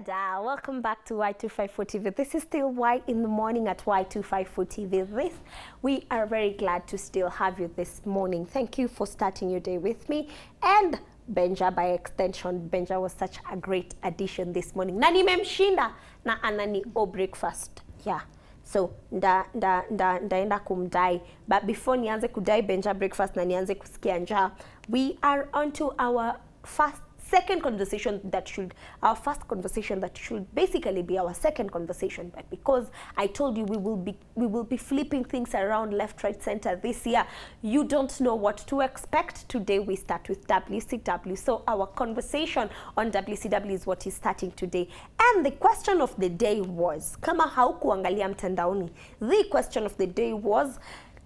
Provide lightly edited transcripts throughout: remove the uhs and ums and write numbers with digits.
Dada, welcome back to Y254 TV. This is still Y in the morning at Y254 TV. We are very glad to still have you this morning. Thank you for starting your day with me and Benja by extension. Benja was such a great addition this morning. Na nimemshinda na anani breakfast. Yeah. So ndaenda kumdai, but before nianze kudai Benja breakfast na nianze kusikia njaa, we are on to our first conversation that should basically be our second conversation. But because I told you we will be flipping things around left, right, center this year, you don't know what to expect. Today we start with WCW. So our conversation on WCW is what is starting today. And the question of the day was, kama haukuangalia mtandaoni, the question of the day was,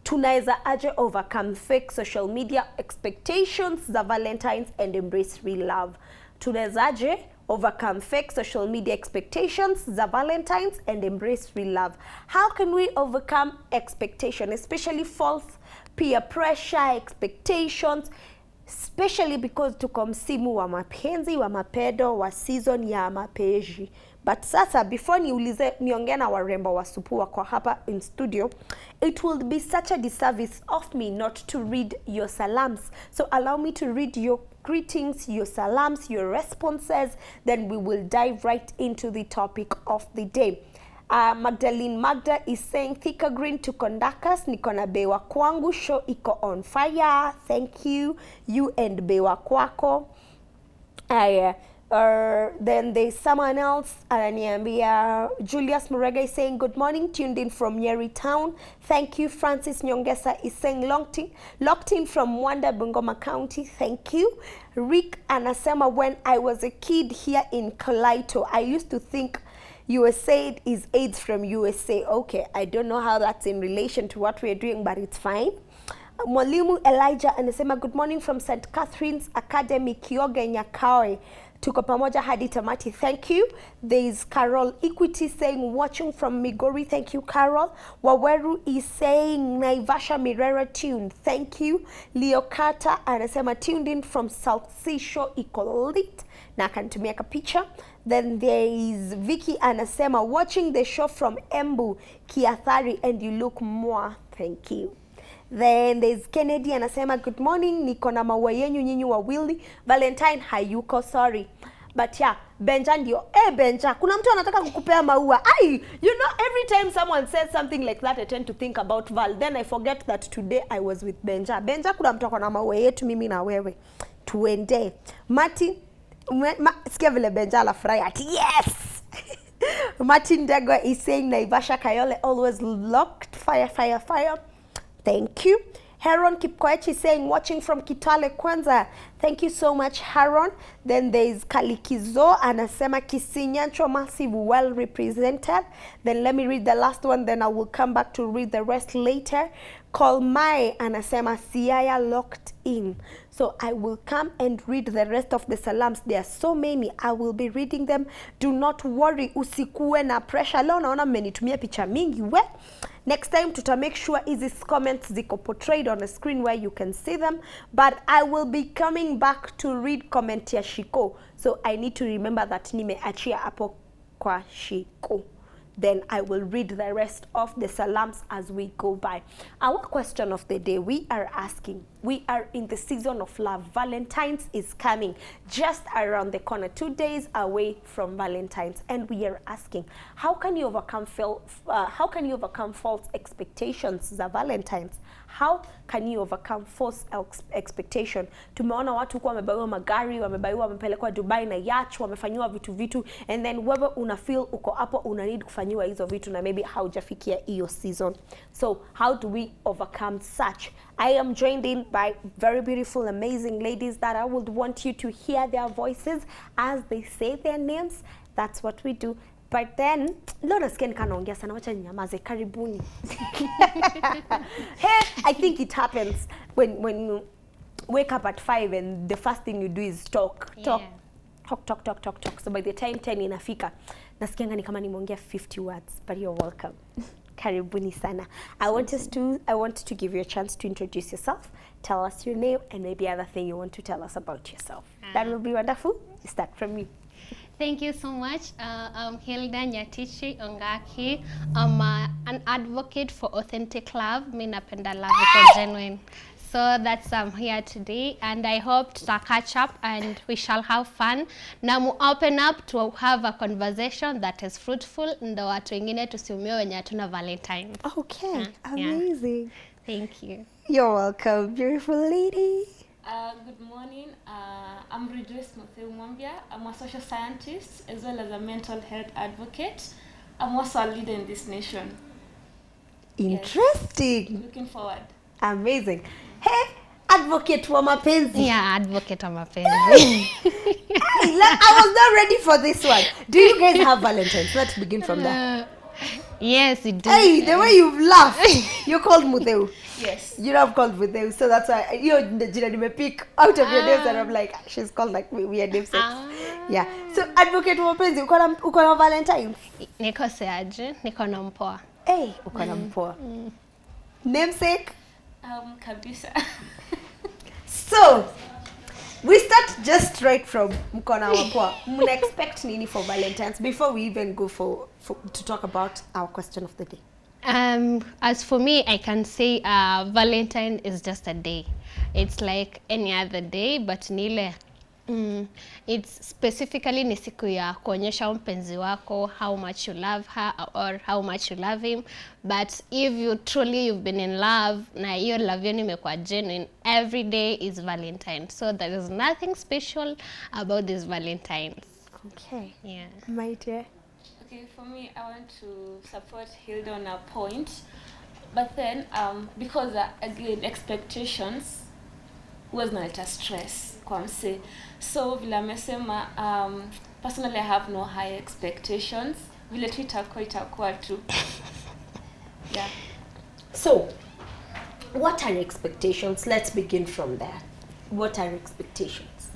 tunaweza aje overcome fake social media expectations za Valentine's and embrace real love? Tunaweza aje overcome fake social media expectations za Valentine's and embrace real love? How can we overcome expectation, especially false peer pressure expectations, especially because tuko msimu wa mapenzi, wa mapedo, wa season ya mapenzi. But sasa, before niongee na warembo wa supu wako hapa in studio, it will be such a disservice of me not to read your salams. So allow me to read your greetings, your salams, your responses, then we will dive right into the topic of the day. Magdalene Magda is saying, Thika Green to Kondakas, Nikona Bewa Kwangu, show iko on fire. Thank you. You and Bewa Kwako. Then there's someone else, Julius Murega is saying, good morning, tuned in from Nyeri Town. Thank you. Francis Nyongesa is saying, locked in from Mwanda, Bungoma County. Thank you. Rick anasema, when I was a kid here in Kalaito, I used to think USAID is AIDS from USA. Okay, I don't know how that's in relation to what we're doing, but it's fine. Mwalimu Elijah anasema, good morning from St. Catherine's Academy, Kioge Nyakawe. Tuko pamoja hadi tamati. Thank you. There is Carol Equity saying, watching from Migori. Thank you, Carol. Waweru is saying, Naivasha Mirera tuned. Thank you. Leo Carter anasema, tuned in from South Sea Shore, iko lit. Na akantumia kapicha. Then there is Vicky anasema, watching the show from Embu, Kiathari, and you look more. Thank you. Then there's Kennedy anasema, good morning, niko na maua yenyu nyinyi wawili, Valentine hayuko, sorry. But yeah, Benja ndio, Benja, kuna mtu anataka kukupea maua. You know, every time someone says something like that, I tend to think about Val. Then I forget that today I was with Benja. Benja, kuna mtu akona maua yetu mimi na wewe. Tuende. Martin, sikia vile Benja alafurahi ati, yes! Martin Dego is saying, Naivasha Kayole always locked, fire, fire, fire. Thank you. Haron Kipkoech is saying, watching from Kitale Kwanza. Thank you so much, Haron. Then there is Kalikizo anasema, Kisinyancho massive, well represented. Then let me read the last one, then I will come back to read the rest later. Kolmai anasema, Siaya locked in. So I will come and read the rest of the salams. There are so many. I will be reading them. Do not worry. Usikuwe na pressure. Leo naona mmenitumia picha mingi. Next time tuta make sure hizi comments ziko portrayed on a screen where you can see them. But I will be coming back to read comment ya Shiko. So I need to remember that nimeachia hapo kwa Shiko. Then I will read the rest of the salams as we go by. Our question of the day, we are asking, we are in the season of love. Valentine's is coming just around the corner, 2 days away from Valentine's, and we are asking, how can you overcome false expectations za Valentine's? How can you overcome false expectation? Tumeona watu kwa wamebaiwa magari, wamepelekwa Dubai na yacht, wamefanywa vitu, and then wewe una feel uko hapo una need kufanywa hizo vitu na maybe haujafikia hiyo season. So how do we overcome such? I am joined in by very beautiful, amazing ladies that I would want you to hear their voices as they say their names. That's what we do. But then, lona skin kanaongea sana, wacha nyamaze, karibuni. Hey, I think it happens when you wake up at 5 and the first thing you do is talk. Talk. So by the time 10 inafika, nasikianga ni kama nimeongea 50 words, but you're welcome. Karibuni sana. I want to give you a chance to introduce yourself, tell us your name, and maybe other thing you want to tell us about yourself. That will be wonderful. Start from me. Thank you so much. I'm Hilda Nyatichi Ongaki. I'm an advocate for authentic love. Mi napenda love iko genuine. So that's I'm here today, and I hope to catch up and we shall have fun. Na mu open up to have a conversation that is fruitful, ndo watu wengine tusiumie wenye hatuna Valentine. Okay, amazing. Yeah. Thank you. You're welcome, beautiful lady. Good morning. I'm Rejoice Mwambia. I'm a social scientist as well as a mental health advocate. I'm also a leader in this nation. Interesting. Yes. Looking forward. Amazing. Hey, advocate wa mapenzi. Yeah, advocate wa mapenzi. I was not ready for this one. Do you guys have Valentines? Let's begin from there. Yes, we do. Hey, the way you've laughed, you're called Mutheu. Yes. You're not called Mutheu, so that's why you're the jina pick out of your names, and I'm like, she's called like weird names. Yeah. So advocate wa mapenzi, uko na Valentines? Niko seaje, niko na mpoa. Hey, uko na mpoa. Namesake? Kabisa. So, we start just right from mkona wapoa. Muna expect nini for Valentine's before we even go to talk about our question of the day? As for me, I can say Valentine is just a day. It's like any other day, but nile it's specifically ni siku ya kuonyesha mpenzi wako how much you love her or how much you love him. But if you've been in love na hiyo love yenu imekuwa genuine, every day is Valentine. So there is nothing special about this Valentines. Okay. Yeah. My dear. Okay, for me, I want to support Hilda on her point. But then, because again, expectations was not a stress kwa mse. So vile amesema, personally I have no high expectations. Vile tu itakuwa tu. Yeah. So, what are your expectations? Let's begin from there. What are your expectations?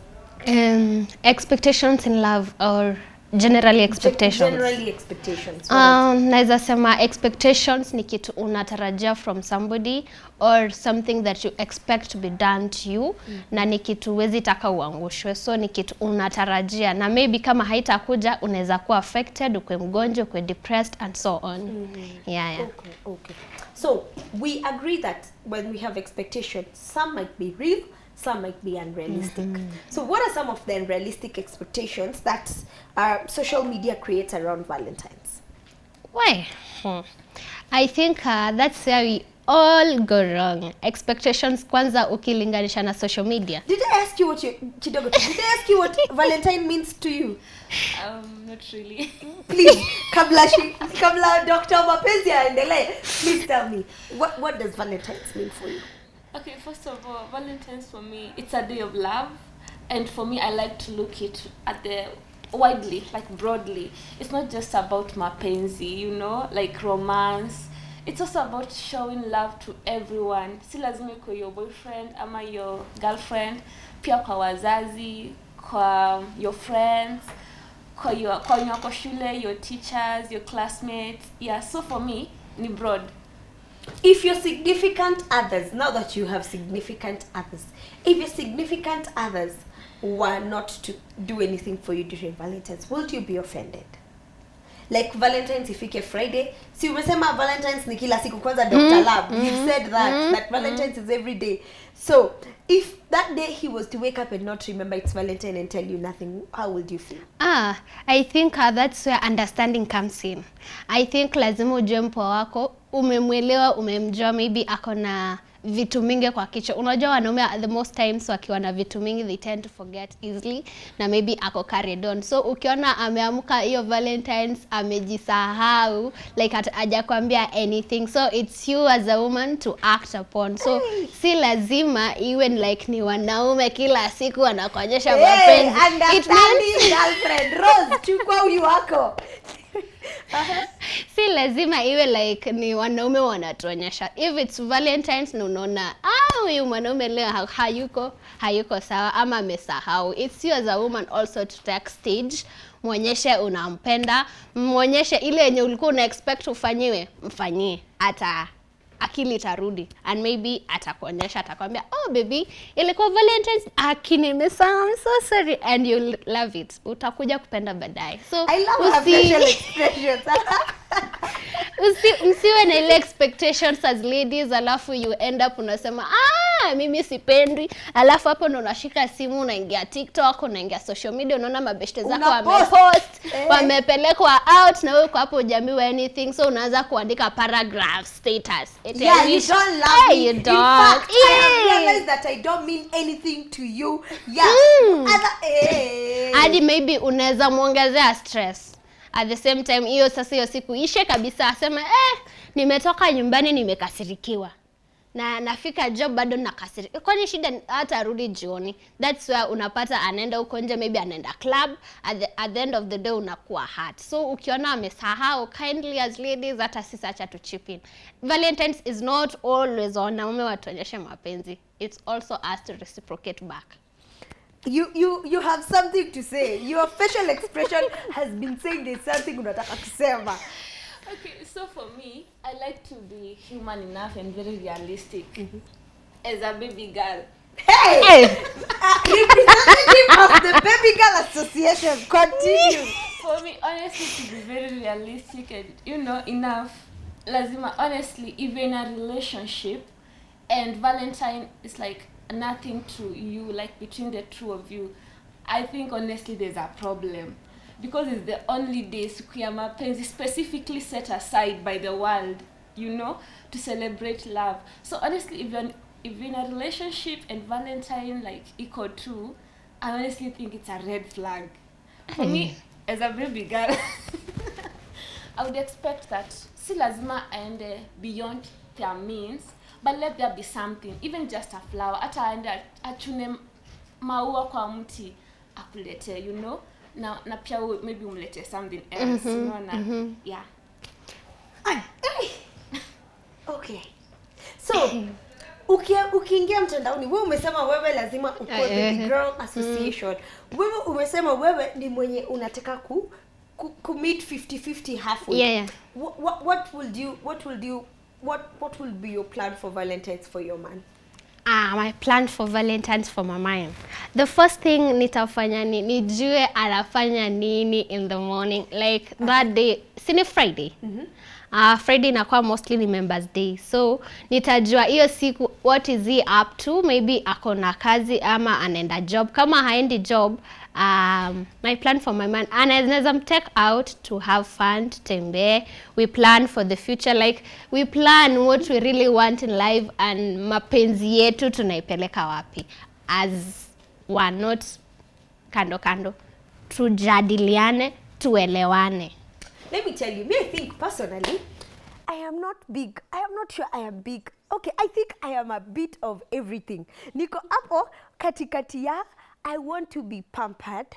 Expectations in love or generally expectations? Generally expectations. Naweza sema expectations ni kitu unatarajia from somebody or something that you expect to be done to you, na ni kitu huwezi taka uangushwe. So ni kitu unatarajia na maybe kama haitakuja unaweza kuwa affected, ukwe mgonjwa, ukwe depressed and so on. Yeah. Okay. So we agree that when we have expectations, some might be real, some might be unrealistic. So what are some of the unrealistic expectations that social media creates around Valentine's? Why? I think that's where we all go wrong. Expectations kwanza ukilinganisha na social media. Did I ask you what Valentine means to you? Not really. Please, kabla Dr. Mapenzi aendelee, please tell me, what does Valentine's mean for you? Okay, first of all, Valentine's for me, it's a day of love. And for me, I like to look at the widely, like broadly. It's not just about mapenzi, like romance. It's also about showing love to everyone. Si lazima kwa your boyfriend ama your girlfriend, pia kwa wazazi, kwa your friends, kwa shule, your teachers, your classmates. Yeah, so for me, ni broad. If your significant others, now that you have significant others, if your significant others were not to do anything for you during Valentine's, would you be offended? Like Valentine's ifike Friday, si umesema Valentine's ni kila siku kwanza Dr. Lab, you said that Valentine's is every day. So if that day he was to wake up and not remember it's Valentine and tell you nothing, how would you feel? I think that's where understanding comes in. I think lazima ujue mpoa wako, umemwelewa, umemjua, maybe ako na vitu mingi kwa kichwa. Unajua wanaume the most times wakiwa na vitu mingi they tend to forget easily na maybe ako carried on. So ukiona ameamka hiyo Valentine's amejisahau, like hajakwambia anything. So it's you as a woman to act upon. So si lazima iwe like ni wanaume kila siku wanakuonyesha mapenzi. Understanding girlfriend Rose, chukua huyu wako. Si lazima iwe like ni wanaume wanatuonyesha. If it's Valentine's na unaona huyu mwanaume leo hayuko sawa ama amesahau, it's you as a woman also to take stage, muonyeshe unampenda, muonyeshe ile yenye ulikuwa una expect ufanyiwe, mfanyie hata akili itarudi and maybe atakuonyesha, atakwambia oh baby ilikuwa Valentine's, nimesahau, I'm so sorry, and you'll love it. Utakuja kupenda baadaye. So I love her facial expressions. Msiwe na ile expectations as ladies, alafu you end up unasema mimi sipendwi, alafu hapo ndo unashika simu unaingia TikTok, unaingia social media, unaona mabeshte zako wamepost, wamepelekwa out na wewe uko hapo hujambiwa anything, so unaanza kuandika paragraph status. Yeah, you don't love me. You In don't. fact, I have realized that I don't mean anything to you. Yeah. Hadi maybe unaweza muongezea stress. At the same time hiyo sasa hiyo siku ishe kabisa, asema nimetoka nyumbani nimekasirikiwa, na nafika job bado nakasirika. Kwani shida hata arudi jioni? That's where unapata anaenda huko nje, maybe anaenda club, at the end of the day unakuwa hurt. So ukiona amesahau, kindly as ladies, hata sisi acha to chip in. Valentine's is not always wanaume watuonyeshe mapenzi, it's also us to reciprocate back. You have something to say. Your facial expression has been saying there's something unataka kusema. Okay, so for me, I like to be human enough and very realistic. As a baby girl. Hey! Representative of the Baby Girl Association, continue. For me, honestly, to be very realistic and, enough, lazima, honestly, even in a relationship, and Valentine is like nothing to you, like between the two of you, I think honestly there's a problem, because it's the only day siku ya mapenzi specifically set aside by the world, to celebrate love. So honestly, if you're in a relationship and Valentine like equal to, I honestly think it's a red flag. For me, as a baby girl, I would expect that si lazima aende beyond their means, but let there be something, even just a flower. Ata aende achune maua kwa mti akulete, na pia maybe umlete something else, yeah. Okay. So, ukiingia mtandaoni, wewe umesema wewe lazima uko Baby Girl Association. Wewe umesema wewe ni mwenye unataka ku meet 50-50 halfway. Yeah. What will be your plan for Valentine's for your man? My plan for Valentine's for my man. The first thing nitafanya nijue anafanya nini in the morning. Like that day, sini Friday. Friday inakuwa mostly ni members day. So nitajua hiyo siku what is he up to. Maybe ako na kazi ama anaenda job. Kama haendi job, my plan for my man, anaweza take out to have fun, tutembee. We plan for the future, like we plan what we really want in life, and mapenzi yetu tunaipeleka wapi as one, not kando. Tujadiliane, tuelewane. Let me tell you, I think personally, I am not big. I am not sure I am big. Okay, I think I am a bit of everything. Niko hapo katikati ya, I want to be pampered,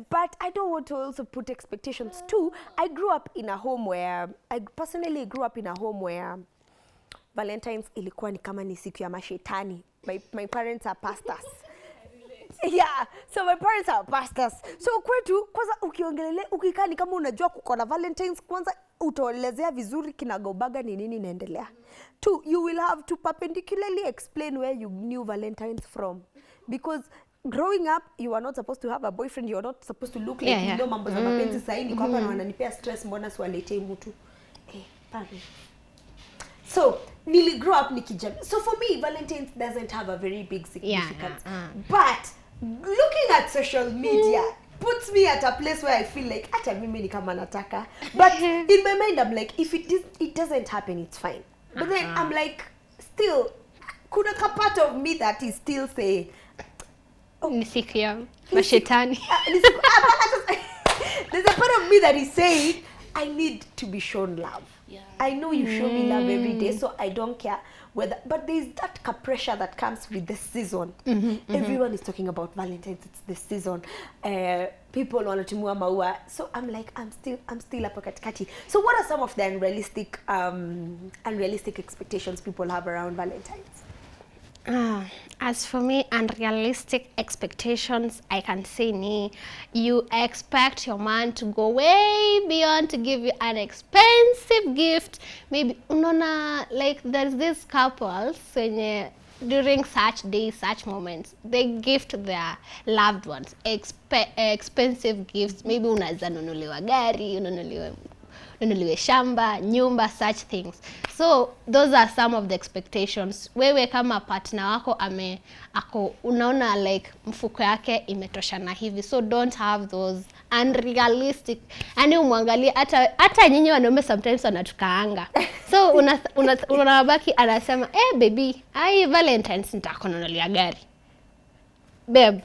but I don't want to also put expectations too. I grew up in a home where, Valentine's ilikuwa ni kama ni siku ya mashetani. My parents are pastors. Yeah, so my parents are pastors. So kwetu, kwanza ukikaa ni kama unajua kuko na Valentine's, kwanza utaelezea vizuri kinagobaga ni nini inaendelea. 2, you will have to perpendicularly explain where you knew Valentine's from. Because growing up, you are not supposed to have a boyfriend, you are not supposed to look like you know mambo za mapenzi saini kwa hapa na wananipea stress, mbona siwaletei mtu. Pardon. So, nili grow up nikijam. So for me, Valentine's doesn't have a very big significance. But looking at social media puts me at a place where I feel like acha mimi ni kama nataka. But in my mind I'm like, if it doesn't happen, it's fine. But then I'm like, still kuna a part of me that is still saying Nisikia mashetani. There's a part of me that is saying I need to be shown love. Yeah. I know you show me love every day, so I don't care whether. But there's that pressure that comes with the season. Everyone is talking about Valentine's. It's the season. People wanatumua maua. So I'm like, I'm still up katikati. So what are some of the unrealistic expectations people have around Valentine's? As for me, unrealistic expectations, I can say ni, you expect your man to go way beyond to give you an expensive gift. Maybe, unona, like there's these couples, wenye during such days, such moments, they gift their loved ones expensive gifts. Maybe unaweza nunuliwa gari, ununuliwe shamba, nyumba, such things. So those are some of the expectations. Wewe kama partner wako unaona like mfuko yake imetoshana hivi, so don't have those unrealistic. Yani umwangalie hata nyinyi wanaume sometimes wanatukaanga. So unabaki anasema baby, Valentine's nitakununulia gari. Babe,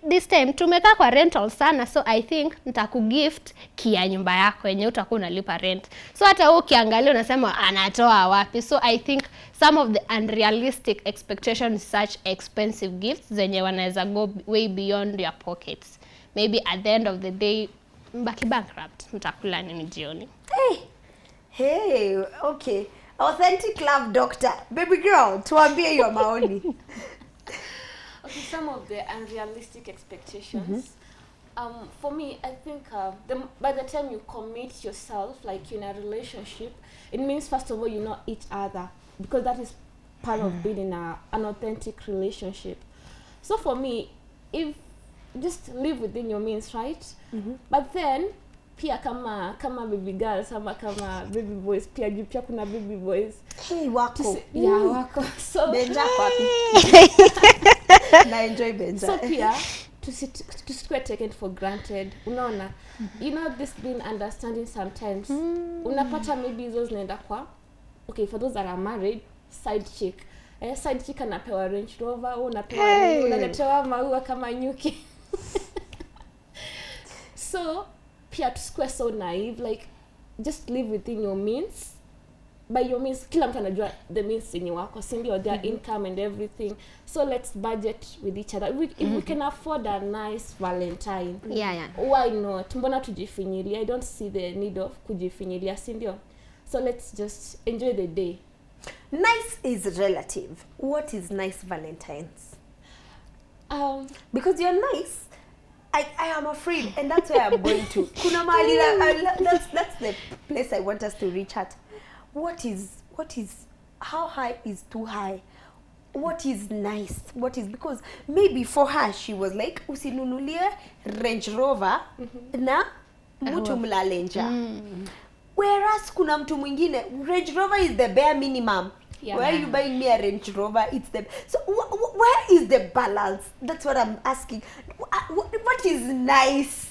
this time tumekaa kwa rental sana, so I think nitakugift kia nyumba yako yenye utakuwa unalipa rent. So hata wewe ukiangalia unasema anatoa wapi. So I think some of the unrealistic expectations, such expensive gifts zenye wanaweza go way beyond your pockets. Maybe at the end of the day mbaki bankrupt, mtakula nini jioni. Hey, okay. Authentic love doctor. Baby girl, tuambie hiyo maoni. Okay, some of the unrealistic expectations. For me, I think by the time you commit yourself, like in a relationship, it means first of all you know each other, because that is part of being in an authentic relationship. So for me, if just live within your means, right? But then pia kama baby girls ama kama baby boys, pia kuna baby boys. Hey, wako. Yeah, wako. So Benja kwapi. Na enjoy Benja. So pia to get taken for granted. Unaona, you know, this being understanding sometimes. Unapata maybe hizo zinaenda kwa, okay, for those that are married, side chick. Side chick anapewa Range Rover, unapewa nini, unaletewa maua kama nyuki. So pia to so naive, like just live within your means. By your means, kila mtu anajua the means yenye wako, si ndio, their income and everything. So let's budget with each other. If we can afford a nice Valentine, why not? Mbona tujifinyilia? I don't see the need of kujifinyilia, si ndio? So let's just enjoy the day. Nice is relative. What is nice Valentine's? Because you're nice, I am afraid, and that's where I'm going to. Kuna mali, that's the place I want us to reach at. What is how high is too high? What is nice? What is, because maybe for her she was like usinunulie Range Rover na mtu mlalenja. Whereas kuna mtu mwingine Range Rover is the bare minimum. Why are you buying me a Range Rover? It's the, so where is the balance? That's what I'm asking. What is nice?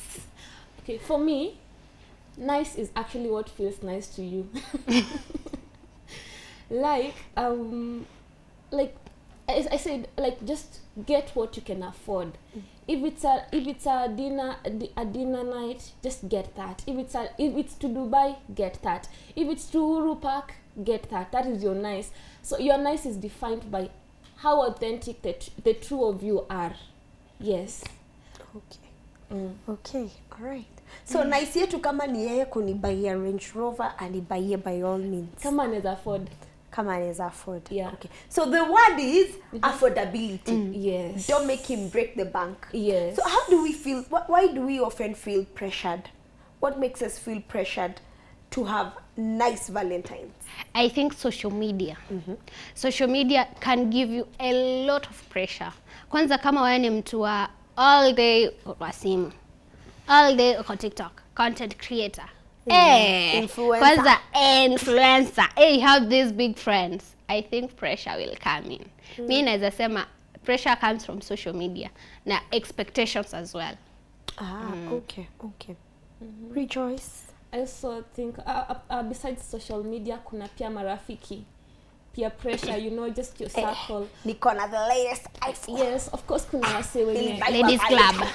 Okay, for me, nice is actually what feels nice to you. Like I said, like just get what you can afford. If it's a dinner night, just get that. If it's to Dubai, get that. If it's to Uhuru Park, get that. That is your nice. So your nice is defined by how authentic the two of you are. Yes. Okay. Okay, all right. So nice yetu kama ni yeye kunibuyia Range Rover, anibuyie by all means. Kama anaweza afford. Kama anaweza afford. Yeah. Okay. So the word is affordability. Yes. Don't make him break the bank. Yes. So how do we feel? Why do we often feel pressured? What makes us feel pressured to have nice Valentines? I think social media. Social media can give you a lot of pressure. Kwanza kama wewe ni mtu wa all day kwa simu, all day kwa TikTok, content creator. Influencer. Kwanza influencer. You have these big friends. I think pressure will come in. Mimi naweza sema pressure comes from social media na expectations as well. Okay. Rejoice. I also think besides social media kuna pia marafiki, peer pressure, you know, just your circle. Niko na the latest iPhone. Yes, of course kuna wase wenye Ladies club.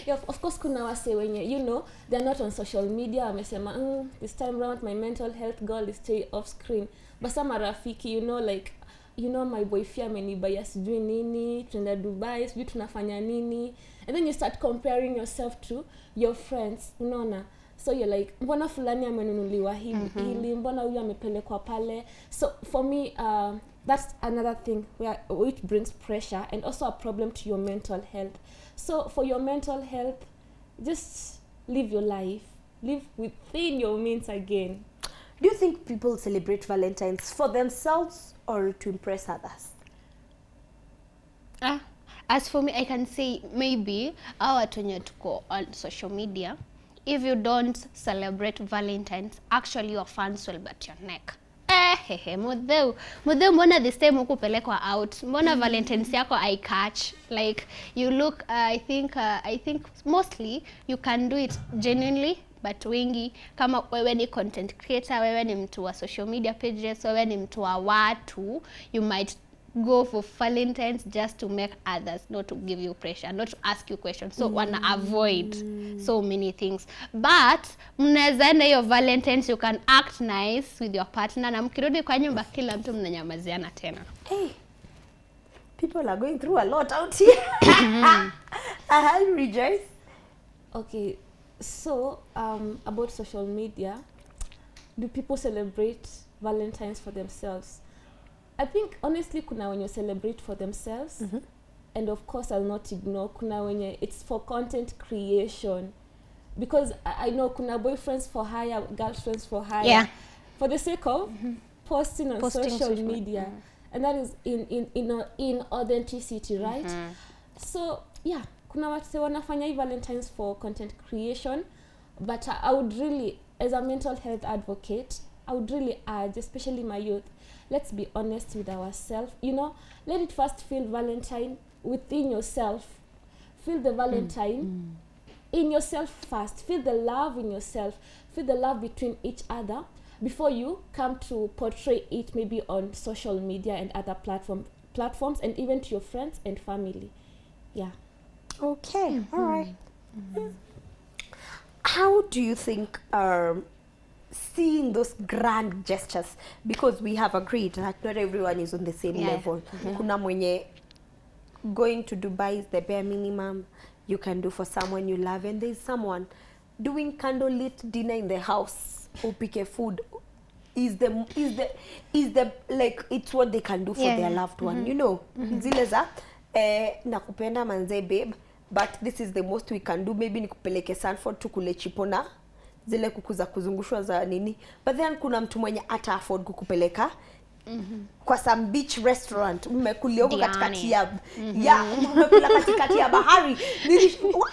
Yeah, of course kuna wase wenye, you know, they're not on social media, wamesema this time around my mental health goal is stay off screen. Basa marafiki, you know, like, you know, my boyfriend amenibaya sijui nini, tunaenda Dubai, sijui tunafanya nini, and then you start comparing yourself to your friends, unaona. So you're like, mbona fulani amenunuliwa hili, mbona huyu amepelekwa pale. So for me, that's another thing which brings pressure and also a problem to your mental health. So for your mental health, just live your life, live within your means again. Do you think people celebrate Valentine's for themselves or to impress others? As for me, I can say maybe our wenye tuko on social media, if you don't celebrate Valentine's, actually your fans will bet your neck. Mudeu mbona this time hukupelekwa out, mbona Valentine's yako I catch, like you look I think mostly you can do it genuinely, but wengi kama wewe ni content creator, wewe ni mtu wa social media pages, wewe ni mtu wa watu, you might go for Valentine's just to make others, not to give you pressure, not to ask you questions, so wanna avoid so many things. But mnaweza enda hiyo Valentine's, you can act nice with your partner, na mkirudi kwa nyumba kila mtu mnanyamaziana tena. Hey, people are going through a lot out here. Rejoice. Okay, so about social media, do people celebrate Valentine's for themselves? I think honestly kuna wenye celebrate for themselves, and of course I'll not ignore kuna wenye it's for content creation, because I know kuna boyfriends for hire, girlfriends for hire, for the sake of posting on social media, and that is in authenticity, right? So yeah, kuna watu wanafanya hii Valentine's for content creation, but I would really, as a mental health advocate, I would really urge, especially my youth, let's be honest with ourselves. You know, let it first feel Valentine within yourself. Feel the Valentine in yourself first. Feel the love in yourself. Feel the love between each other before you come to portray it maybe on social media and other platforms, and even to your friends and family. Yeah. Okay. All right. How do you think seeing those grand gestures, because we have agreed that not everyone is on the same level. Kuna mwenye going to Dubai is the bare minimum you can do for someone you love, and there's someone doing candlelit dinner in the house, upike food is the like it's what they can do for their loved one, you know. Zile za nakupenda manze babe, but this is the most we can do, maybe nikupeleke Sanford tukule chipona zile kuku za kuzungushwa za nini, but then kuna mtu mwenye ata afford kukupeleka kwa some beach restaurant, mmekulia huko katikati ya mmekula katikati ya bahari.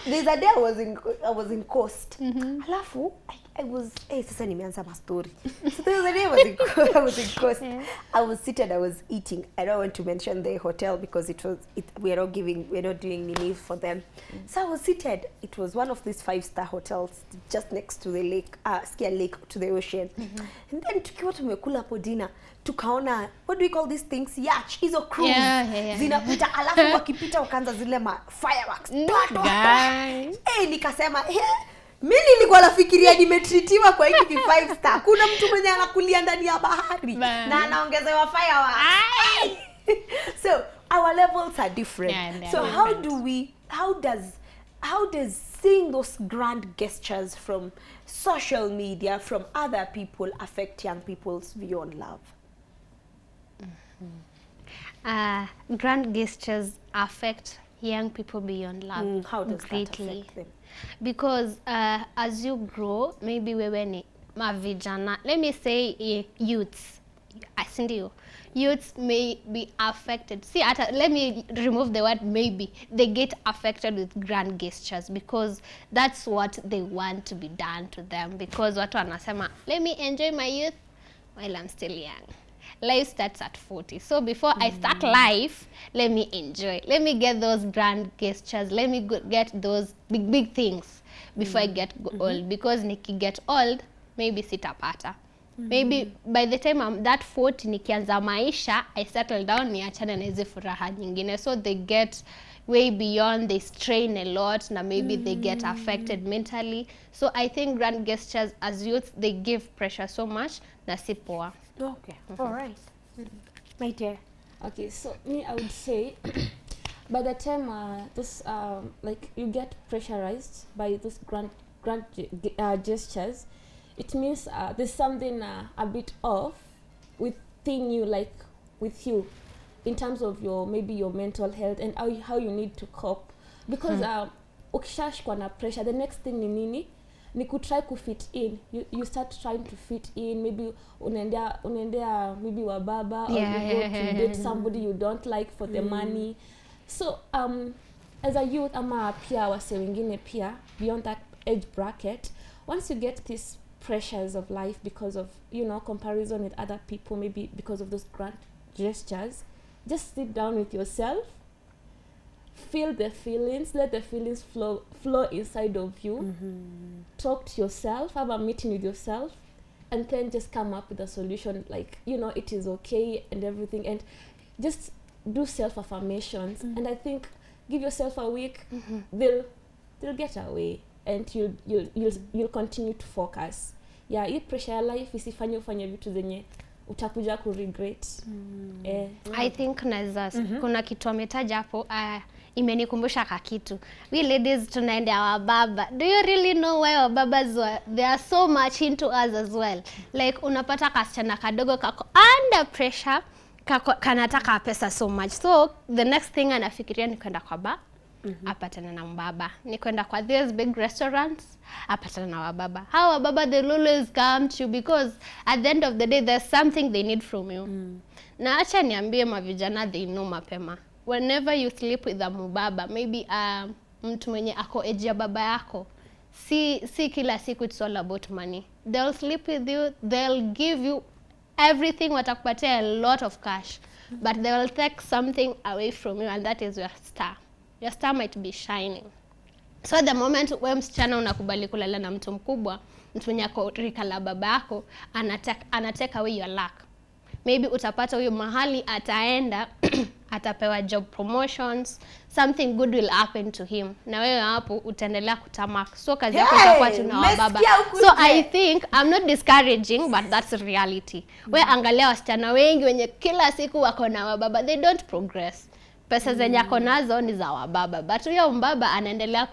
There's a day I was in Coast, alafu I was sasa nimeanza ma story. So there was a day I was in Coast. I was seated, I was eating. I don't want to mention the hotel because we're not doing nini for them. So I was seated. It was one of these 5-star hotels just next to the lake, Skia Lake, to the ocean. And then tukiwa tumekula hapo dinner, tukaona, what do we call these things? Yacht, hizo cruise. Zinapita, alafu wakipita wakaanza zile fireworks. Nikasema, mimi nilikuwa nafikiria nimetritiwa kwa hiki 5-star. Kuna mtu mwenye anakulia ndani ya bahari na anaongezewa fireworks. So our levels are different. So how does seeing those grand gestures from social media, from other people, affect young people's view on love? Grand gestures affect young people beyond love. How does greatly that affect them? Because as you grow, maybe wewe ni mavijana, let me say youths, youths may be affected. Let me remove the word maybe. They get affected with grand gestures because that's what they want to be done to them, because watu wanasema, let me enjoy my youth while I'm still young. Life starts at 40. So before I start life, let me enjoy. Let me get those grand gestures. Let me get those big things before I get old. Because niki get old, maybe sitapata. Maybe by the time I'm that 40, nikianza maisha, I settle down, niachane na hizi furaha nyingine. So they get way beyond, they strain a lot, na maybe they get affected mentally. So I think grand gestures as youth, they give pressure so much, na si poa. Okay, all right. My dear. Okay, so me, I would say, by the time like you get pressurized by those grand gestures, it means there's something a bit off within you, like with you in terms of maybe your mental health and how you need to cope, because ukishashikwa na pressure, the next thing ni nini? Ni kutry kufit in. You start trying to fit in. Maybe unaendea maybe wa baba, or you go to date somebody you don't like for the money. So as a youth, ama pia wase wengine pia beyond that age bracket, once you get these pressures of life because of comparison with other people, maybe because of those grand gestures, just sit down with yourself, feel the feelings, let the feelings flow inside of you, talk to yourself, have a meeting with yourself, and then just come up with a solution, like it is okay and everything, and just do self-affirmations. And I think give yourself a week, they'll get away, and you'll continue to focus. Yeah, hii pressure ya life isifanye ufanye vitu zenye utakuja ku regret. I think kuna kitu ametaja hapo imenikumbusha kakitu. We ladies tunaendea wa baba. Do you really know why our babas they are so much into us as well? Like unapata kasichana kadogo kako under pressure, kanataka pesa so much. So the next thing anafikiria ni kwenda kwa bar, apatana na mbaba. Ni kwenda kwa these big restaurants, apatana na wababa. How wababa they always come to you because at the end of the day there's something they need from you. Na acha niambie mavijana they know mapema. Whenever you sleep with a mubaba, maybe mtu mwenye ako age ya baba yako, si kila siku it's all about money. They'll sleep with you, they'll give you everything, watakupatia a lot of cash, but they will take something away from you, and that is your star. Your star might be shining. So the moment we msichana unakubali kulala na mtu mkubwa, mtu mwenye ako rika la baba yako, anatake away your luck. Maybe utapata huyo mahali ataenda atapewa job promotions, something good will happen to him, na wewe hapo utaendelea kutamak. So kazi yako itakuwa tuna wababa. So I think I'm not discouraging, but that's reality. Wewe angalia wasichana wengi wenye kila siku wako na wababa, they don't progress. Pesa zenye ako nazo ni za wababa, but huyo mbaba anaendelea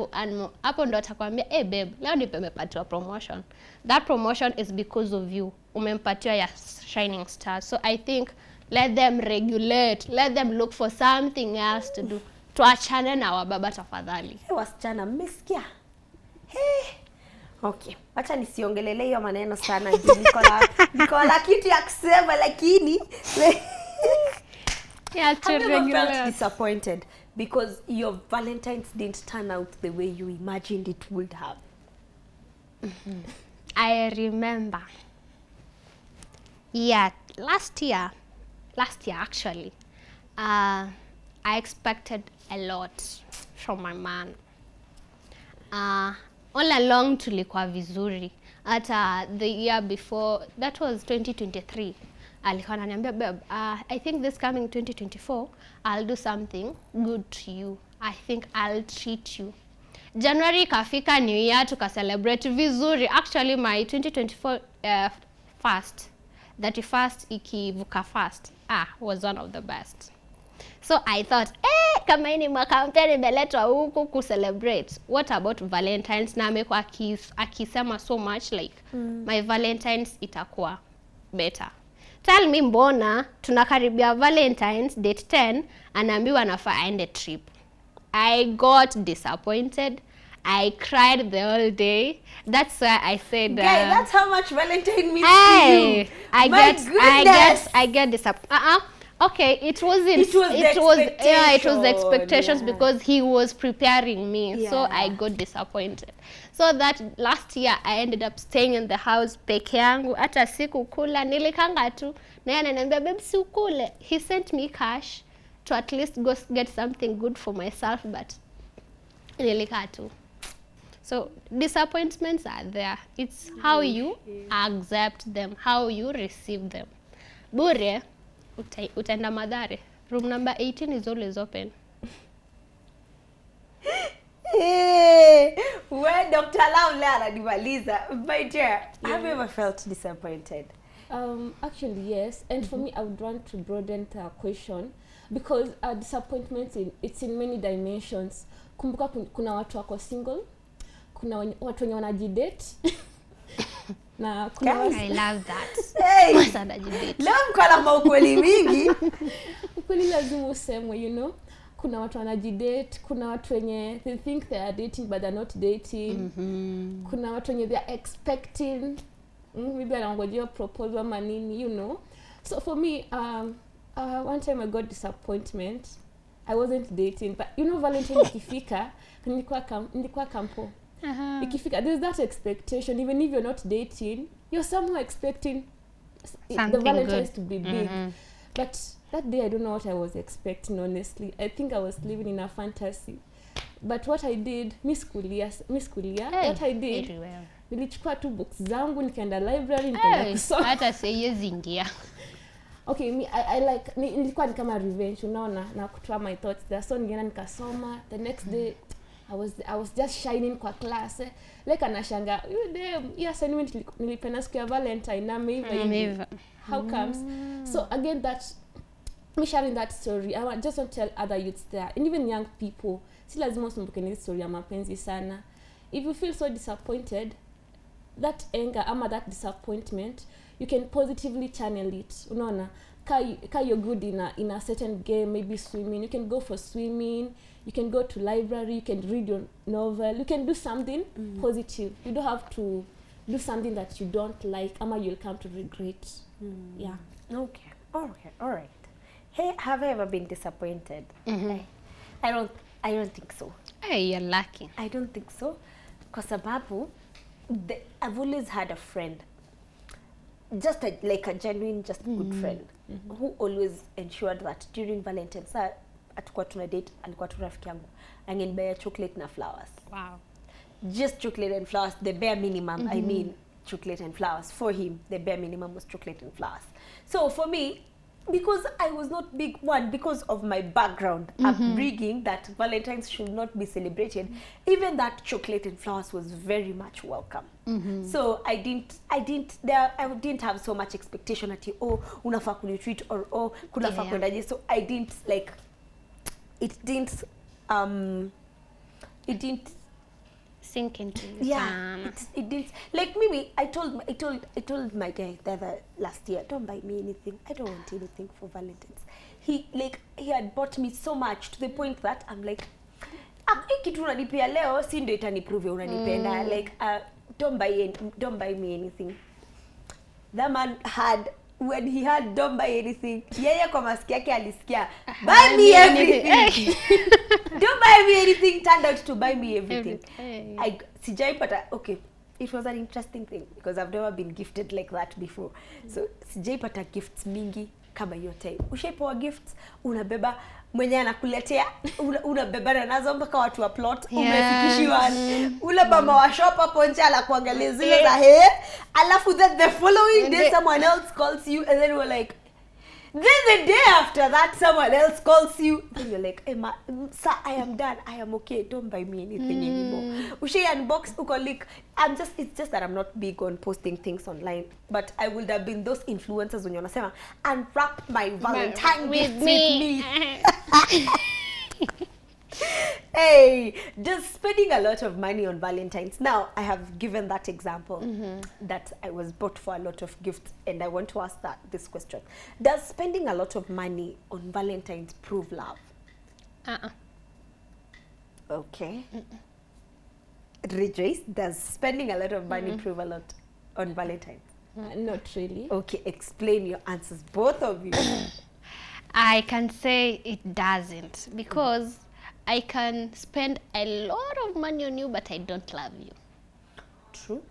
hapo ndo atakwambia babe, leo nimepatiwa promotion. That promotion is because of you. Umempatiwa ya shining star. So I think let them regulate, let them look for something else to do. Tuachane na wababa tafadhali. Wasichana mmesikia? Okay, acha nisiongelele hiyo maneno sana juu niko kitu ya kusema, lakini yeah, to regulate. Felt disappointed because your Valentine's didn't turn out the way you imagined it would have. I remember. Yeah, last year actually, I expected a lot from my man. All along tulikuwa vizuri. Hata the year before, that was 2023. Alikuwa ananiambia, babe, I think this coming 2024, I'll do something good to you. I think I'll treat you. January kafika, New Year, tuka celebrate vizuri. Actually, my 2024 fast, 31st ikivuka fast, was one of the best. So I thought, kama hii ni mwaka mpya nimeletwa huku ku celebrate, what about Valentine's? Na amekuwa akisema so much like, my Valentine's itakuwa better. Tell me mbona tunakaribia Valentine's date 10 anaambiwa nafaa aende trip. I got disappointed. I cried the whole day. That's why I said that's how much Valentine means to you. I get disappointed. Okay, it was the expectations because he was preparing me. So I got disappointed. So that last year I ended up staying in the house peke yangu, hata sikukula, nilikanga tu. Na yeye ananiambia, babe, si ukule. He sent me cash to at least go get something good for myself, but nilikaa tu. So disappointments are there. It's how you accept them, how you receive them. Bure utaenda Madhare. Room number 18 is always open. When Dr. Laule ananimaliza, my dear, have you ever felt disappointed? Actually, yes. And for me, I would want to broaden the question because disappointment it's in many dimensions. Kumbuka kuna watu wako single, kuna watu wenye wanajidate Na kuna Guys. I love that. Hey, Masa anajidate. leo mko na maukweli mingi. ukweli lazima usemwe, you know. Kuna watu wanajidate, kuna watu wenye they think they are dating but they're not dating. Kuna watu wenye they are expecting, maybe anangojea proposal ama nini, you know. So for me, one time I got disappointment. I wasn't dating, but you know, Valentine ikifika, nilikuwa kampo. Ikifika, there's that expectation, even if you're not dating, you're somehow expecting the Something Valentine's good. to be big. But that day I don't know what I was expecting, honestly. I think I was living in a fantasy. But what I did, Miss Kulia, what I did, Very well. nilichukua tu books zangu, nikaenda library, nikaenda kusoma. Hata siwezi ingia. Okay, me I like nilikuwa ni kama revenge, unaona, na kutoa my thoughts there. So ningeenda nikasoma. The next day I was just shining kwa class. Like anashanga, you damn, yes, assignment nilipenda siku ya Valentine na maybe. How comes? So again, that me sharing that story, I just want to tell other youths there, and even young people, si lazima usumbuke na story ya mapenzi sana. If you feel so disappointed, that anger ama that disappointment, you can positively channel it. Unaona, ka you're good in a certain game, maybe swimming, you can go for swimming, you can go to library, you can read your novel, you can do something positive. You don't have to do something that you don't like ama you'll come to regret. Yeah. Okay. All right. Hey, have I ever been disappointed? I don't think so. Hey, you're lucky. I don't think so. Kwa sababu I've always had a friend, just like a genuine, just good friend, who always ensured that during Valentine's, atakuwa tuna date, alikuwa tu rafiki yangu, angenibaya chocolate na flowers. Wow. Just chocolate and flowers, the bare minimum. I mean, chocolate and flowers. For him, the bare minimum was chocolate and flowers. So for me, because I was not big one, because of my background upbringing that Valentine's should not be celebrated, even that chocolate and flowers was very much welcome. So I didn't have so much expectation at unafaa kunitreat or kunafaa kwendaje. So I didn't like it didn't Sink into you. Yeah, it didn't. Like maybe I told my guy the other last year, don't buy me anything. I don't want anything for Valentine's. He had bought me so much to the point that I'm like, kitu unanipea leo si ndio itaniprove unanipenda. Like don't buy me anything. That man had, when he had don't buy anything, yeye kwa masikio yake alisikia buy me everything. Don't buy me anything turned out to buy me everything. Sijaipata, okay, it was an interesting thing because I've never been gifted like that before. So sijaipata gifts mingi kama hiyo time. Ushaipewa gifts, unabeba mwenye anakuletea, unabeba nazo mpaka watu wa plot, umefikishiwa ule mama wa shop hapo nje ala kuangalia zile za alafu then the following day someone else calls you and then we're like, then the day after that someone else calls you, then you're like, hey, sir, I am done, I am okay, don't buy me anything anymore. Ushai unbox uko like, it's just that I'm not big on posting things online, but I would have been those influencers when you're saying unwrap my Valentine gift with me. Hey, just spending a lot of money on Valentine's. Now, I have given that example that I was bought for a lot of gifts, and I want to ask this question. Does spending a lot of money on Valentine's prove love? Okay. Rejoice, does spending a lot of money prove a lot on Valentine's? Not really. Okay, explain your answers, both of you. I can say it doesn't, because I can spend a lot of money on you, but I don't love you. True.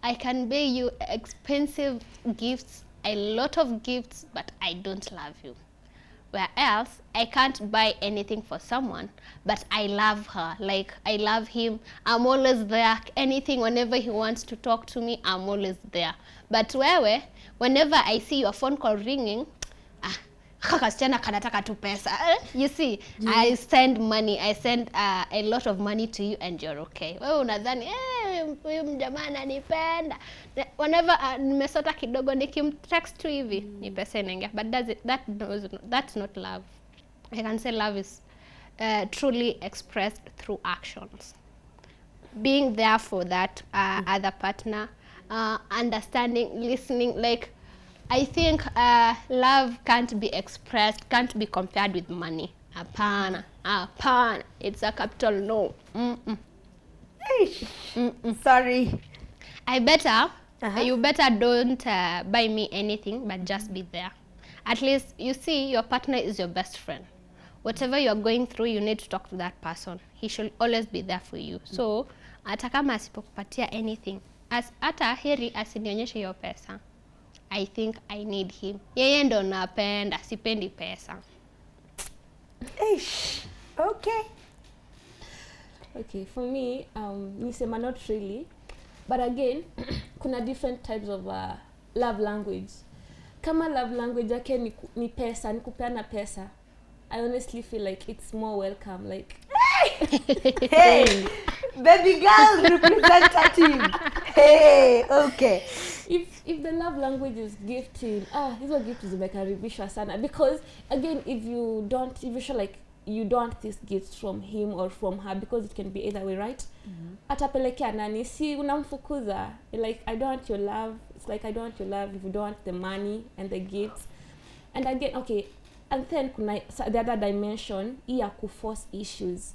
I can buy you expensive gifts, a lot of gifts, but I don't love you. Whereas I can't buy anything for someone, but I love her. Like, I love him. I'm always there. Anything, whenever he wants to talk to me, I'm always there. But whenever I see your phone call ringing, kasichana kanataka tu pesa. You see, I send money. I send a lot of money to you and you're okay. Wewe unadhani huyu mjamaa ananipenda. Whenever nimesota kidogo nikimtext tu hivi, ni pesa inaingia. But that's not love. I can say love is truly expressed through actions. Being there for that other partner, understanding, listening. Like, I think love can't be expressed, can't be compared with money. Apana, apana. It's a capital no. Sorry. I better, you better don't buy me anything, but just be there. At least, you see, your partner is your best friend. Whatever you're going through, you need to talk to that person. He should always be there for you. So, hata kama asipokupatia anything, hata heri asinionyeshe hiyo pesa. I think I need him. Yeye ndo napenda, sipendi pesa. Okay. Okay, for me, nisema not really. But again, kuna different types of love language. Kama love language yake ni pesa, ni kupeana pesa. I honestly feel like it's more welcome. Like, Hey, baby girl representative. Hey, okay. If the love language is gifting, hizo gift zimekaribishwa sana, because again, if you feel like you don't want this gift from him or from her, because it can be either way, right? Atapelekea nani? Si unamfukuza. Like, I don't want your love. It's like, I don't want your love if you don't want the money and the gifts. And again, okay, and then kuna the other dimension, ya kuforce issues.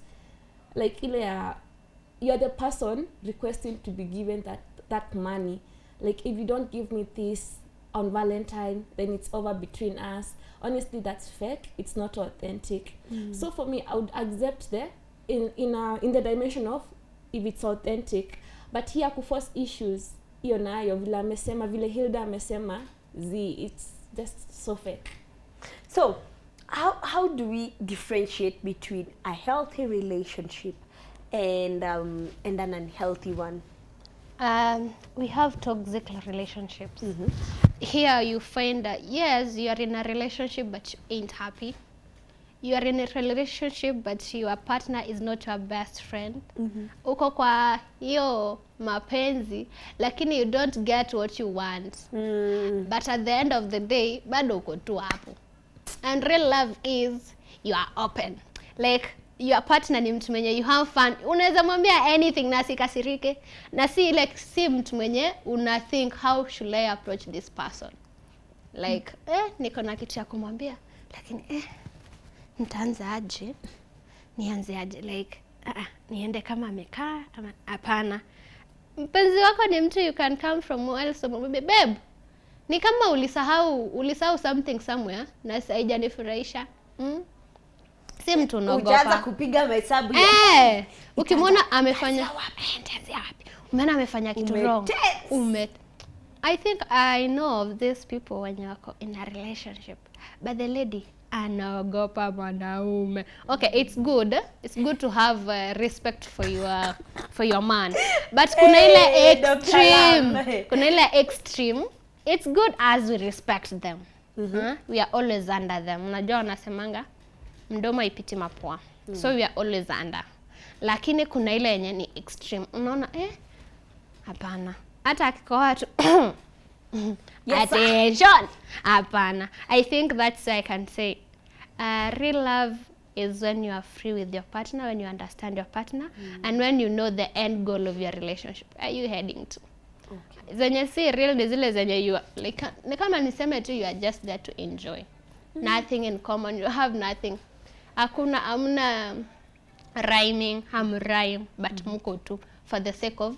Like, ile you're the person requesting to be given that money. Like, if you don't give me this on Valentine, then it's over between us. Honestly, that's fake. It's not authentic. So for me, I would accept in the dimension of if it's authentic. But here kuforce issues, hiyo nayo vile amesema, vile Hilda amesema, it's just so fake. So, how do we differentiate between a healthy relationship and an unhealthy one? We have toxic relationships. Here you find that, yes, you are in a relationship but you ain't happy. You are in a relationship but your partner is not your best friend. Uko kwa hiyo mapenzi, lakini you don't get what you want. But at the end of the day, bado uko tu hapo. And real love is you are open. Like, your partner ni mtu mwenye you have fun. Unaweza mwambia anything na sikasirike. Na si like, si mtu mwenye una think how should I approach this person. Like, niko na kitu ya kumwambia, lakini nitaanza aje? Nianze aje? Like, niende kama amekaa ama hapana. Mpenzi wako ni mtu you can come from else, so mwambie, babe, ni kama ulisahau something somewhere na haijanifurahisha. Si mtu unaogopa. Ujaanza kupiga mahesabu ukimwona amefanya wapi? Umeona amefanya kitu wrong. I think I know of these people when you're in a relationship, but the lady anaogopa mwanaume. Okay, it's good to have respect for your man, but kuna ile extreme. It's good as we respect them. We are always under them. Unajua wanasemanga mdomo ipiti mapua. So we are always under. Lakini kuna ile yenye ni extreme. Unaona hapana. Hata akikoa tu attention. Hapana. I think that's why I can say real love is when you are free with your partner, when you understand your partner, and when you know the end goal of your relationship. Are you heading to? Okay. Zenye si real ni zile zenye you are, like, ni kama niseme tu you are just there to enjoy. Nothing in common, you have nothing. Amna rhyming, rhyme, but mko tu for the sake of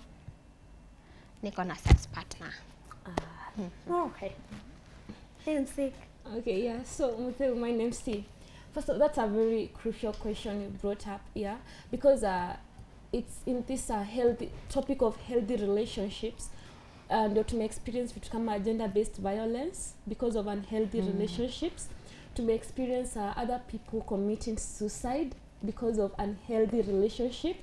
niko na sex partner. Okay. Okay, yeah. So, my name's T. First of all, that's a very crucial question you brought up, because it's in this healthy topic of healthy relationships, and to experience vitu kama gender-based violence because of unhealthy relationships, to experience other people committing suicide because of unhealthy relationship,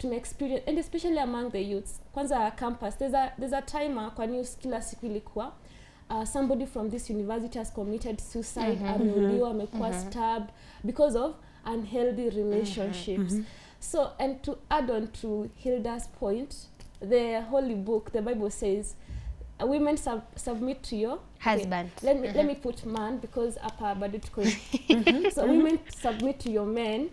to experience, and especially among the youths. Kwanza campus, there's a timer kwa news kila siku ilikuwa somebody from this university has committed suicide, ameuliwa, amekuwa stabbed because of unhealthy relationships. So, and to add on to Hilda's point, the holy book, the Bible says, women submit to your husband. Okay, let me put man because apa bado tuko. So women submit to your men,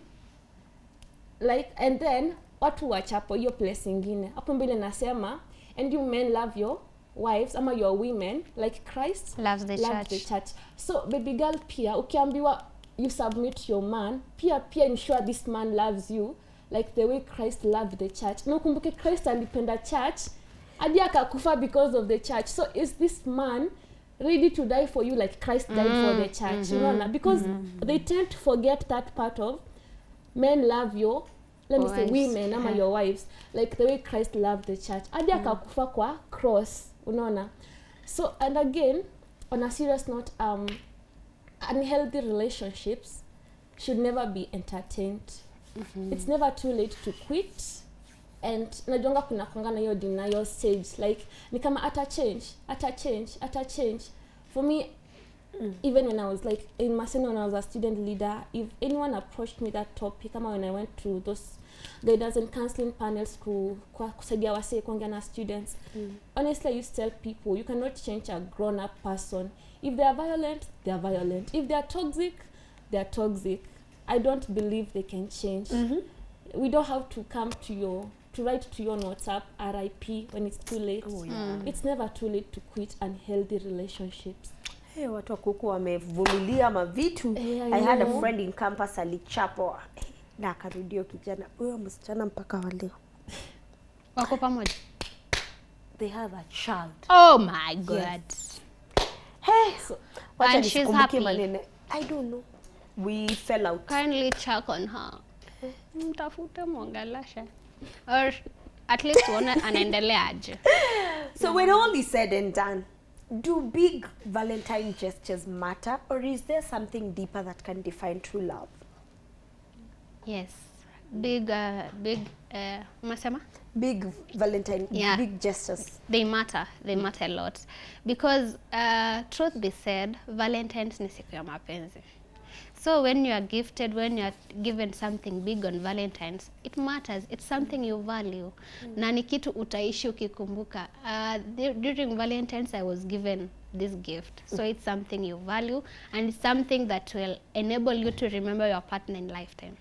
like, and then watu wachapo hiyo place ingine. Hapo mbele nasema, and you men love your wives ama your women like Christ Loves the loved church. the church. So baby girl, pia ukiambiwa you submit your man, pia ensure this man loves you like the way Christ loved the church. Na ukumbuke Christ alipenda church hadi akakufa because of the church. So is this man ready to die for you like Christ died for the church? Unaona? Because they tend to forget that part of men love your, let me say, women ama your wives like the way Christ loved the church hadi akakufa kwa cross. Unaona? So, and again, on a serious note, unhealthy relationships should never be entertained. It's never too late to quit. And najonga kuna kongana hiyo denial stage, like ni kama ata change. For me, even when I was like in Maseno, when I was a student leader, if anyone approached me that topic, kama when I went to those guidance and counseling panels kwa kusaidia wase kuongea na students, honestly I used to tell people you cannot change a grown up person. If they are violent, they are violent. If they are toxic, they are toxic. I don't believe they can change. We don't have to come to write to you on WhatsApp RIP when it's too late. It's never too late to quit unhealthy relationships. Hey, watu wa kuku wamevumilia mavitu. I had a friend in campus alichapwa na akarudio kijana huyo msichana mpaka wa leo. Wako pamoja? They have a child. Oh my God. Yes. Hey, so, and she's happy. Manene. I don't know. We fell out. Kindly check on her. Mtafute mwangalasha. Or at least one anaendelea aje. So when all is said and done, do big Valentine gestures matter, or is there something deeper that can define true love? Yes. Big umesema? Big Valentine, Yeah. big gestures. They matter a lot because truth be said, Valentine's ni siku ya mapenzi. So when you are gifted, when you are given something big on Valentine's, it matters. It's something you value. Na ni kitu utaishi ukikumbuka. During Valentine's I was given this gift. So it's something you value and it's something that will enable you to remember your partner in lifetime.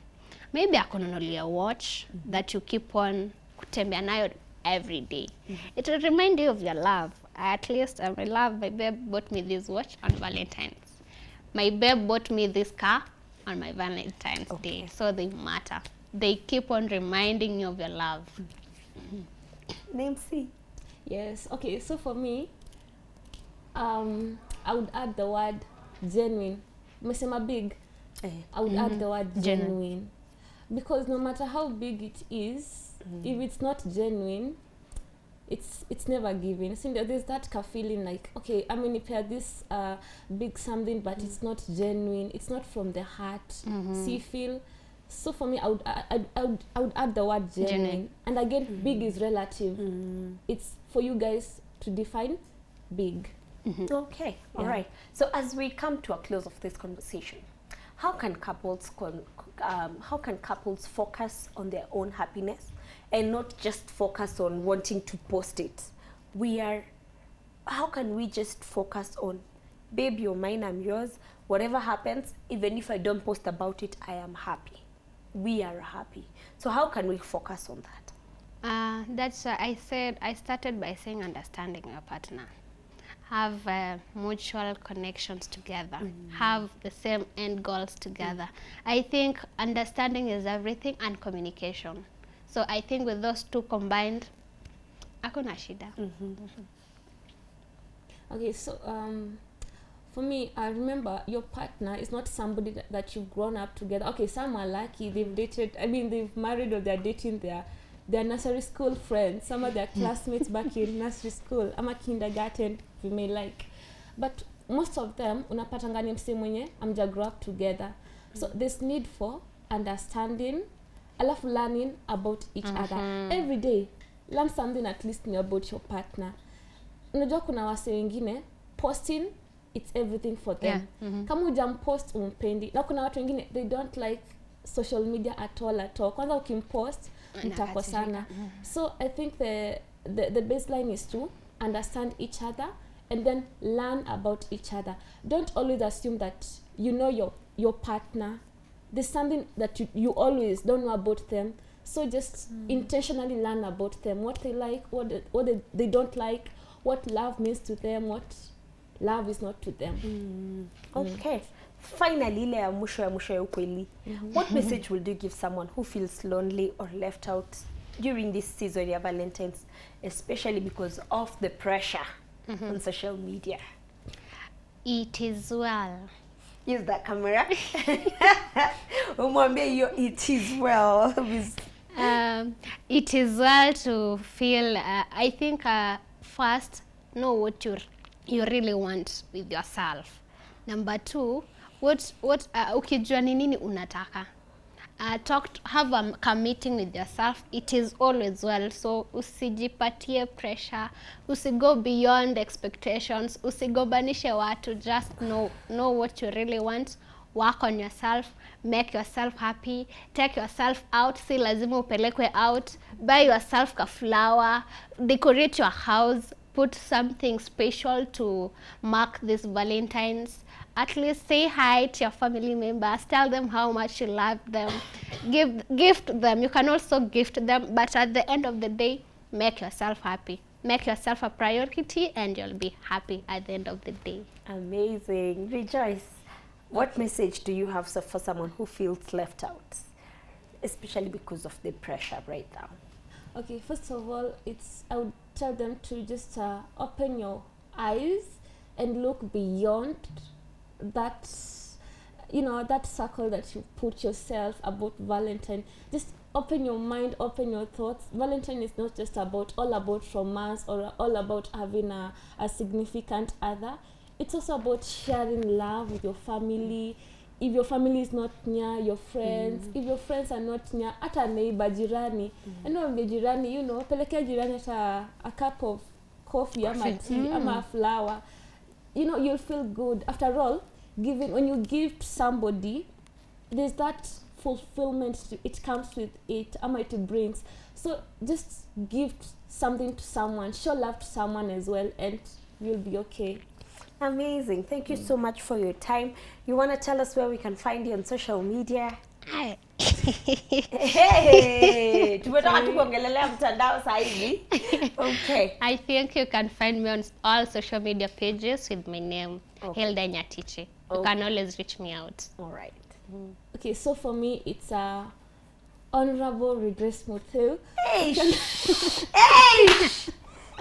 Maybe akonunulia watch that you keep on kutembea nayo every day. It will remind you of your love. At least my love, my babe bought me this watch on Valentine's. My babe bought me this car on my Valentine's Day. So they matter. They keep on reminding you of your love. Name C. Yes. Okay. So for me, I would add the word genuine. Mesema big. I would add the word genuine. Because no matter how big it is, if it's not genuine, it's never given. So there's that feeling like, okay, I mean, if you have this big something, but it's not genuine, it's not from the heart. See, feel. So for me, I would add the word genuine. And again, big is relative. It's for you guys to define big. Okay, all right. So as we come to a close of this conversation, how can couples focus on their own happiness and not just focus on wanting to post it? How can we just focus on, babe, you're mine, I'm yours, whatever happens, even if I don't post about it, I am happy. We are happy. So how can we focus on that? That's why I started by saying understanding your partner. Have mutual connections together. Have the same end goals together. I think understanding is everything, and communication. So I think with those two combined, hakuna shida. Okay, so for me, I remember your partner is not somebody that you've grown up together. Okay, some are lucky, they've dated, I mean, they've married or they're dating their nursery school friends. Some of their classmates back in nursery school, ama kindergarten, we may like. But most of them, unapatanga ni mse mwenye, amja grow up together. So there's need for understanding, alafu learning about each other. Every day, learn something at least new about your partner. Unajua kuna wase wengine, posting, it's everything for them. Kama hujampost umpendi. Na kuna watu wengine, they don't like social media at all. Kwanza ukimpost, mtakosana. So I think the baseline is to understand each other and then learn about each other. Don't always assume that you know your partner. There's something that you always don't know about them. So just intentionally learn about them, what they like, what they don't like, what love means to them, what love is not to them. Okay. Finally, ile ya mwisho ya ukweli. What message would you give someone who feels lonely or left out during this season of Valentine's, especially because of the pressure on social media? It is well. Use that camera. Umwambie hiyo it is well. It is well to feel, I think, first, know what you really want with yourself. Number 2, what ukijua ni nini unataka. Have a meeting with yourself. It is always well. So usijipatie pressure, usigo beyond expectations, usigobanishe watu. Just know what you really want. Work on yourself, make yourself happy, take yourself out. Si lazima upelekwe out. Buy yourself a flower, decorate your house, put something special to mark this Valentine's. At least say hi to your family members, tell them how much you love them, gift them. You can also gift them, but at the end of the day, make yourself happy. Make yourself a priority and you'll be happy at the end of the day. Amazing. Rejoice. What message do you have for someone who feels left out, especially because of the pressure right now? Okay, first of all, I would tell them to just open your eyes and look beyond that, that circle that you put yourself about Valentine. Just open your mind, open your thoughts. Valentine is not just all about romance or all about having a significant other. It's also about sharing love with your family. If your family is not near, your friends, if your friends are not near, hata neighbor, jirani, jirani, pelekea jirani hata a cup of coffee, ama tea, ama a flower, you'll feel good. After all, when you give to somebody, there's that fulfillment it comes with it, ama it brings. So just give something to someone, show love to someone as well, and you'll be okay. Amazing. Thank you so much for your time. You want to tell us where we can find you on social media? Hey, tumetoka tu kuongelelea mtandao sasa hivi. Okay. I think you can find me on all social media pages with my name, Hilda Nyatiche. You can always reach me out. All right. Okay, so for me, it's Honorable Regress Motel. Hey! Hey!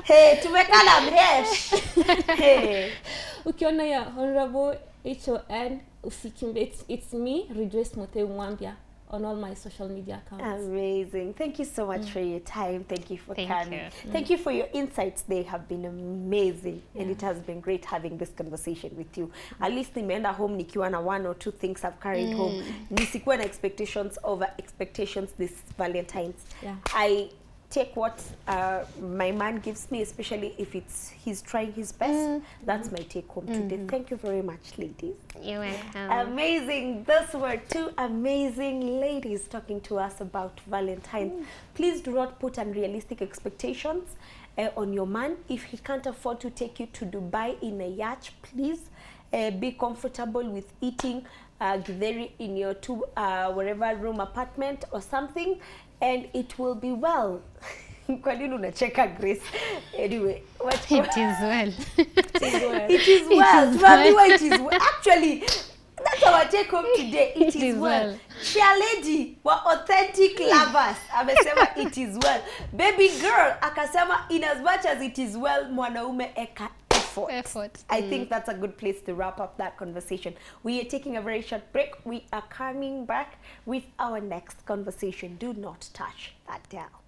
Hey, tumekana mresh. Hey. Ukiona ya Honorable HON, usikimbe. It's me, Regress Motel Mwambia, on all my social media accounts. Amazing. Thank you so much for your time. Thank you for coming. Thank you for your insights. They have been amazing. And it has been great having this conversation with you. At least nimeenda home nikiwa na 1 or 2 things I've carried home. Nisikuwa na expectations over expectations this Valentine's. Yeah. I take what my man gives me, especially if he's trying his best. That's my take home today. Thank you very much, ladies. You're welcome. Amazing. Those were 2 amazing ladies talking to us about Valentine's. Please do not put unrealistic expectations on your man. If he can't afford to take you to Dubai in a yacht, please be comfortable with eating githeri in your wherever room apartment or something, and it will be well. Kwa nini unacheka, Grace? Anyway, it is well. It is well. It is well. Actually, that's our take home today. It is well. Chia lady wa authentic lovers amesema it is well. Baby girl akasema in as much as it is well, mwanaume eka effort. I think that's a good place to wrap up that conversation. We are taking a very short break. We are coming back with our next conversation. Do not touch that dial.